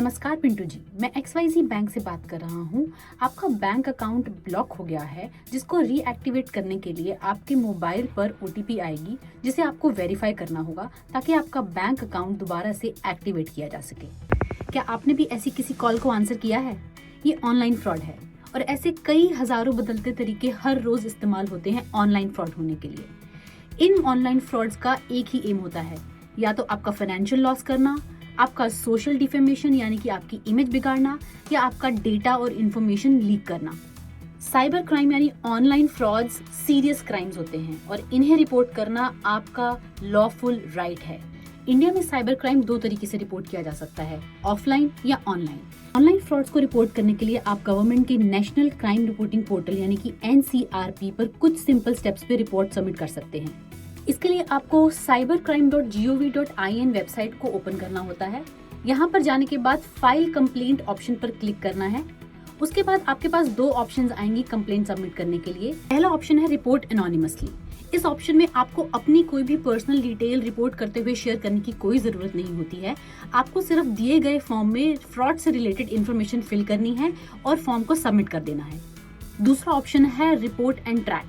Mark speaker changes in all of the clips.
Speaker 1: नमस्कार पिंटू जी, मैं XYZ bank से बात कर रहा हूँ। आपका बैंक अकाउंट ब्लॉक हो गया है, जिसको रीएक्टिवेट करने के लिए आपके मोबाइल पर OTP आएगी, जिसे आपको वेरीफाई करना होगा ताकि आपका बैंक अकाउंट दोबारा से एक्टिवेट किया जा सके। क्या आपने भी ऐसी किसी कॉल को आंसर किया है? ये ऑनलाइन फ्रॉड है और ऐसे कई हजारों बदलते तरीके हर रोज इस्तेमाल होते हैं ऑनलाइन फ्रॉड होने के लिए। इन ऑनलाइन फ्रॉड्स का एक ही एम होता है, या तो आपका फाइनेंशियल लॉस करना, आपका सोशल डिफेमेशन यानी कि आपकी इमेज बिगाड़ना, या आपका डेटा और इंफॉर्मेशन लीक करना। साइबर क्राइम यानी ऑनलाइन फ्रॉड्स सीरियस क्राइम्स होते हैं और इन्हें रिपोर्ट करना आपका लॉफुल राइट है। इंडिया में साइबर क्राइम दो तरीके से रिपोर्ट किया जा सकता है, ऑफलाइन या ऑनलाइन। ऑनलाइन फ्रॉड्स को रिपोर्ट करने के लिए आप गवर्नमेंट के नेशनल क्राइम रिपोर्टिंग पोर्टल यानी कि NCRP पर कुछ सिंपल स्टेप्स पे रिपोर्ट सबमिट कर सकते हैं। इसके लिए आपको cybercrime.gov.in वेबसाइट को ओपन करना होता है। यहाँ पर जाने के बाद फाइल कंप्लेंट ऑप्शन पर क्लिक करना है। उसके बाद आपके पास दो ऑप्शंस आएंगी कंप्लेंट सबमिट करने के लिए। पहला ऑप्शन है रिपोर्ट एनोनिमसली। इस ऑप्शन में आपको अपनी कोई भी पर्सनल डिटेल रिपोर्ट करते हुए शेयर करने की कोई जरूरत नहीं होती है। आपको सिर्फ दिए गए फॉर्म में फ्रॉड से रिलेटेड इन्फॉर्मेशन फिल करनी है और फॉर्म को सबमिट कर देना है। दूसरा ऑप्शन है रिपोर्ट एंड ट्रैक।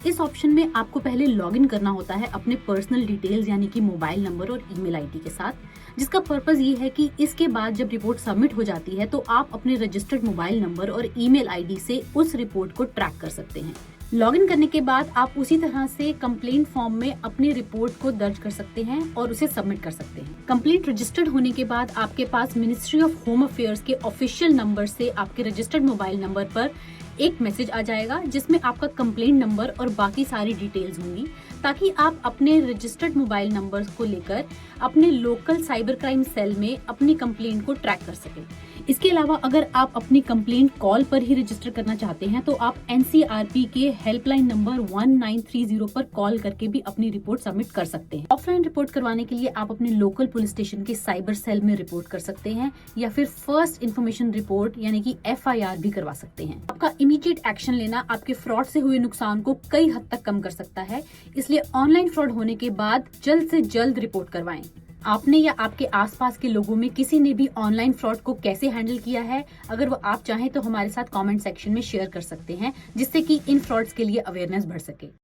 Speaker 1: इस ऑप्शन में आपको पहले लॉगिन करना होता है अपने पर्सनल डिटेल्स यानी कि मोबाइल नंबर और ईमेल आईडी के साथ, जिसका पर्पस ये है कि इसके बाद जब रिपोर्ट सबमिट हो जाती है तो आप अपने रजिस्टर्ड मोबाइल नंबर और ईमेल आईडी से उस रिपोर्ट को ट्रैक कर सकते हैं। लॉगिन करने के बाद आप उसी तरह से कंप्लेंट फॉर्म में अपनी रिपोर्ट को दर्ज कर सकते हैं और उसे सबमिट कर सकते हैं। कंप्लेंट रजिस्टर्ड होने के बाद आपके पास मिनिस्ट्री ऑफ होम अफेयर्स के ऑफिशियल नंबर से आपके रजिस्टर्ड मोबाइल नंबर पर एक मैसेज आ जाएगा, जिसमें आपका कंप्लेंट नंबर और बाकी सारी डिटेल्स होंगी, ताकि आप अपने रजिस्टर्ड मोबाइल नंबर को लेकर अपने लोकल साइबर क्राइम सेल में अपनी कंप्लेंट को ट्रैक कर सकें। इसके अलावा अगर आप अपनी कंप्लेंट कॉल पर ही रजिस्टर करना चाहते हैं तो आप NCRP के हेल्पलाइन नंबर 1930 पर कॉल करके भी अपनी रिपोर्ट सबमिट कर सकते हैं। ऑफलाइन रिपोर्ट करवाने के लिए आप अपने लोकल पुलिस स्टेशन के साइबर सेल में रिपोर्ट कर सकते हैं या फिर फर्स्ट इन्फॉर्मेशन रिपोर्ट यानी कि FIR भी करवा सकते हैं। आपका इमीडिएट एक्शन लेना आपके फ्रॉड से हुए नुकसान को कई हद तक कम कर सकता है, इसलिए ऑनलाइन फ्रॉड होने के बाद जल्द से जल्द रिपोर्ट करवाएं। आपने या आपके आसपास के लोगों में किसी ने भी ऑनलाइन फ्रॉड को कैसे हैंडल किया है, अगर वो आप चाहें तो हमारे साथ कमेंट सेक्शन में शेयर कर सकते हैं, जिससे कि इन फ्रॉड्स के लिए अवेयरनेस बढ़ सके।